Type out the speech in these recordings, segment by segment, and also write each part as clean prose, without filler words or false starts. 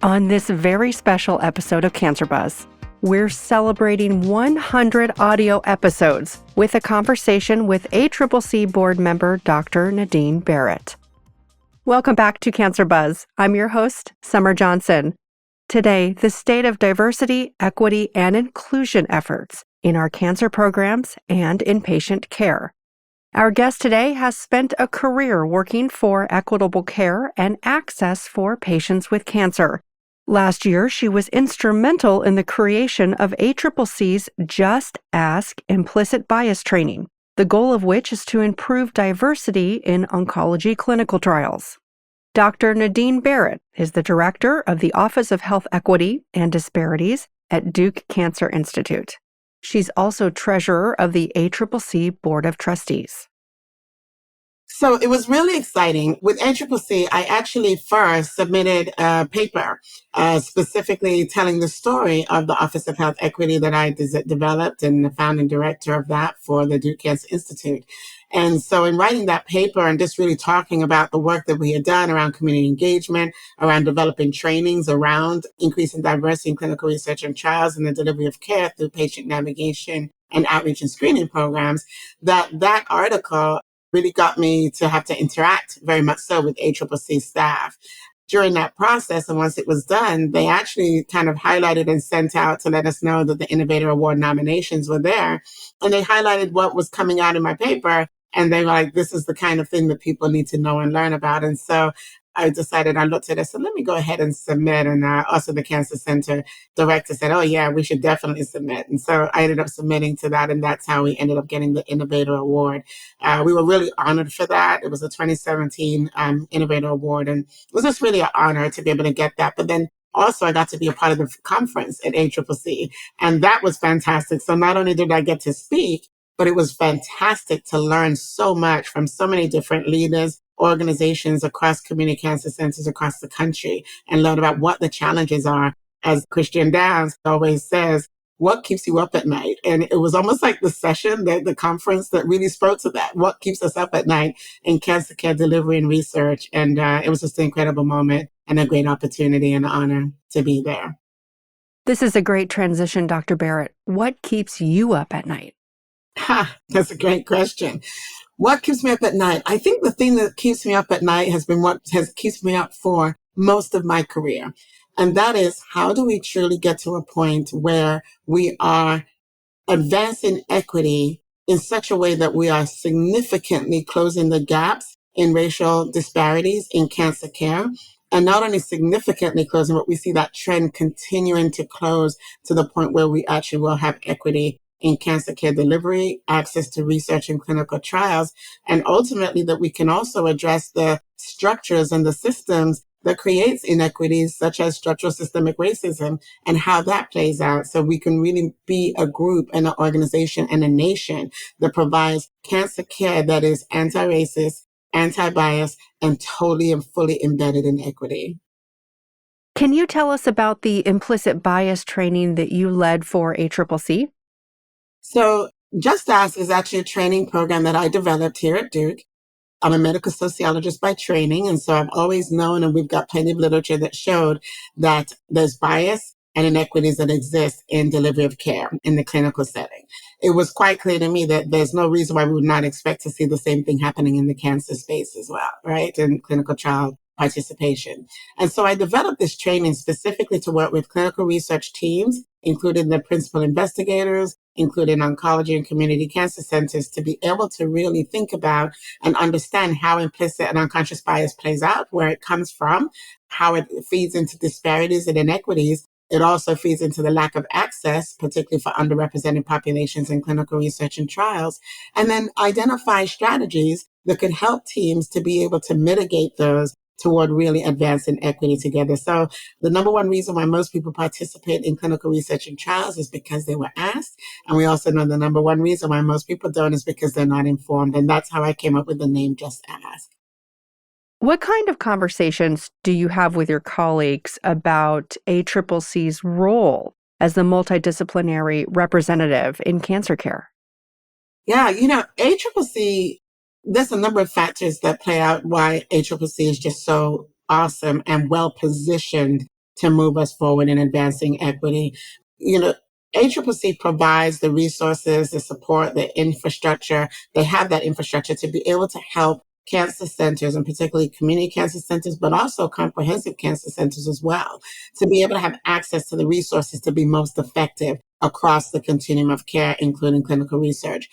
On this very special episode of Cancer Buzz, we're celebrating 100 audio episodes with a conversation with ACCC board member Dr. Nadine Barrett. Welcome back to Cancer Buzz. I'm your host, Summer Johnson. Today, the state of diversity, equity, and inclusion efforts in our cancer programs and in patient care. Our guest today has spent a career working for equitable care and access for patients with cancer. Last year, she was instrumental in the creation of ACCC's Just ASK implicit bias training, the goal of which is to improve diversity in oncology clinical trials. Dr. Nadine Barrett is the director of the Office of Health Equity and Disparities at Duke Cancer Institute. She's also treasurer of the ACCC Board of Trustees. So it was really exciting. With ACCC, I actually first submitted a paper specifically telling the story of the Office of Health Equity that I developed and the founding director of that for the Duke Cancer Institute. And so in writing that paper and just really talking about the work that we had done around community engagement, around developing trainings, around increasing diversity in clinical research and trials and the delivery of care through patient navigation and outreach and screening programs, that article really got me to have to interact very much so with ACCC staff. During that process, and once it was done, they actually kind of highlighted and sent out to let us know that the Innovator Award nominations were there. And they highlighted what was coming out in my paper. And they were like, this is the kind of thing that people need to know and learn about. And so I decided, I looked at it, so let me go ahead and submit. And also the Cancer Center director said, oh yeah, we should definitely submit. And so I ended up submitting to that. And that's how we ended up getting the Innovator Award. We were really honored for that. It was a 2017 Innovator Award. And it was just really an honor to be able to get that. But then also, I got to be a part of the conference at ACCC. And that was fantastic. So not only did I get to speak, but it was fantastic to learn so much from so many different leaders, organizations across community cancer centers across the country, and learn about what the challenges are. As Christian Downs always says, what keeps you up at night? And it was almost like the session, the conference that really spoke to that. What keeps us up at night in cancer care delivery and research? And it was just an incredible moment and a great opportunity and honor to be there. This is a great transition, Dr. Barrett. What keeps you up at night? That's a great question. What keeps me up at night? I think the thing that keeps me up at night has been what keeps me up for most of my career. And that is, how do we truly get to a point where we are advancing equity in such a way that we are significantly closing the gaps in racial disparities in cancer care? And not only significantly closing, but we see that trend continuing to close to the point where we actually will have equity in cancer care delivery, access to research and clinical trials, and ultimately that we can also address the structures and the systems that creates inequities such as structural systemic racism and how that plays out. So we can really be a group and an organization and a nation that provides cancer care that is anti-racist, anti-bias, and totally and fully embedded in equity. Can you tell us about the implicit bias training that you led for ACCC? So Just ASK is actually a training program that I developed here at Duke. I'm a medical sociologist by training, and so I've always known, and we've got plenty of literature that showed that there's bias and inequities that exist in delivery of care in the clinical setting. It was quite clear to me that there's no reason why we would not expect to see the same thing happening in the cancer space as well, right? In clinical trial participation. And so I developed this training specifically to work with clinical research teams, including the principal investigators, including oncology and community cancer centers, to be able to really think about and understand how implicit and unconscious bias plays out, where it comes from, how it feeds into disparities and inequities. It also feeds into the lack of access, particularly for underrepresented populations in clinical research and trials, and then identify strategies that could help teams to be able to mitigate those toward really advancing equity together. So the number one reason why most people participate in clinical research and trials is because they were asked. And we also know the number one reason why most people don't is because they're not informed. And that's how I came up with the name Just Ask. What kind of conversations do you have with your colleagues about ACCC's role as the multidisciplinary representative in cancer care? Yeah, ACCC, there's a number of factors that play out why ACCC is just so awesome and well positioned to move us forward in advancing equity. You know, ACCC provides the resources, the support, the infrastructure. They have that infrastructure to be able to help cancer centers, and particularly community cancer centers, but also comprehensive cancer centers as well, to be able to have access to the resources to be most effective across the continuum of care, including clinical research.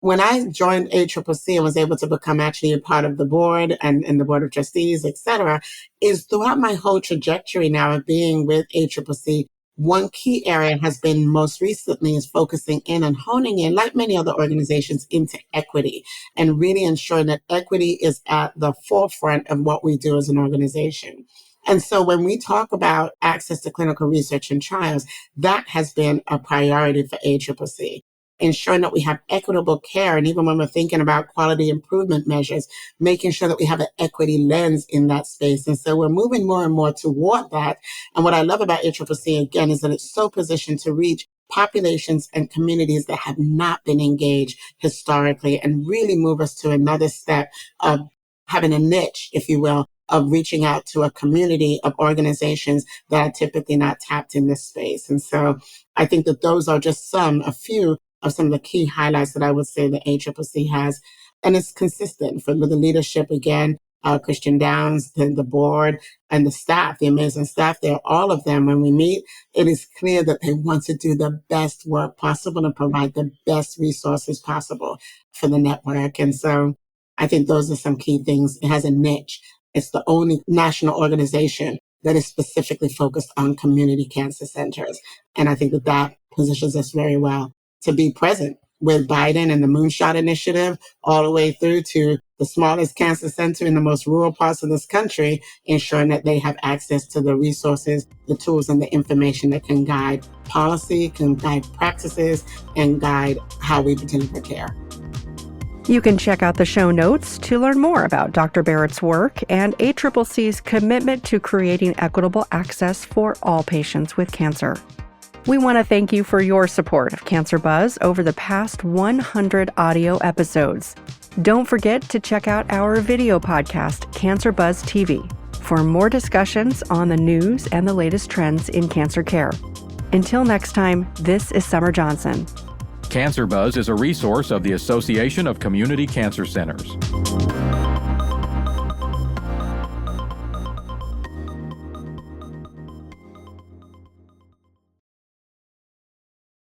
When I joined ACCC and was able to become actually a part of the board and the board of trustees, et cetera, is throughout my whole trajectory now of being with ACCC, one key area has been most recently is focusing in and honing in, like many other organizations, into equity and really ensuring that equity is at the forefront of what we do as an organization. And so when we talk about access to clinical research and trials, that has been a priority for ACCC. Ensuring that we have equitable care. And even when we're thinking about quality improvement measures, making sure that we have an equity lens in that space. And so we're moving more and more toward that. And what I love about ACCC, again, is that it's so positioned to reach populations and communities that have not been engaged historically and really move us to another step of having a niche, if you will, of reaching out to a community of organizations that are typically not tapped in this space. And so I think that those are just a few of some of the key highlights that I would say the ACCC has. And it's consistent with the leadership, again, Christian Downs, the board, and the staff, the amazing staff there, all of them, when we meet, it is clear that they want to do the best work possible and provide the best resources possible for the network. And so I think those are some key things. It has a niche. It's the only national organization that is specifically focused on community cancer centers. And I think that positions us very well to be present with Biden and the Moonshot Initiative, all the way through to the smallest cancer center in the most rural parts of this country, ensuring that they have access to the resources, the tools, and the information that can guide policy, can guide practices, and guide how we deliver care. You can check out the show notes to learn more about Dr. Barrett's work and ACCC's commitment to creating equitable access for all patients with cancer. We want to thank you for your support of Cancer Buzz over the past 100 audio episodes. Don't forget to check out our video podcast, Cancer Buzz TV, for more discussions on the news and the latest trends in cancer care. Until next time, this is Summer Johnson. Cancer Buzz is a resource of the Association of Community Cancer Centers.